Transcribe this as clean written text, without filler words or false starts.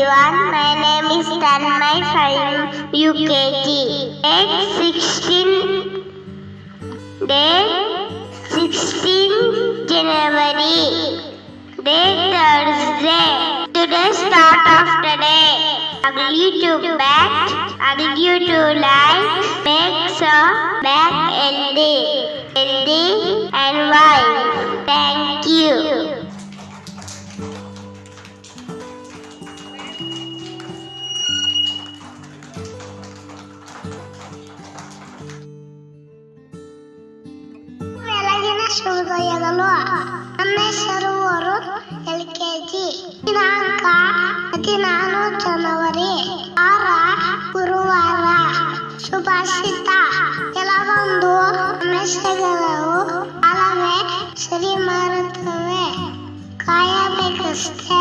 everyone. My name is Tanmay from UKG. Date 16 January. Date Thursday. Today's start of the day. Agree to back, argue to like, makes a back healthy and wise. Thank you. ಬೆಳಗಿನ ಶುಭೋದಯಗಳು. ನನ್ನ ಹೆಸರು LKG. ದಿನಾಂಕ 14 ಜನವರಿ, ವಾರ ಗುರುವಾರ. ಸುಭಾಷಿತ. ಕೆಲವೊಂದು ಸಮಸ್ಯೆಗಳು ಕಾಲವೇ ಸರಿ ಮಾಡುತ್ತವೆ, ಕಾಯಬೇಕಷ್ಟೇ.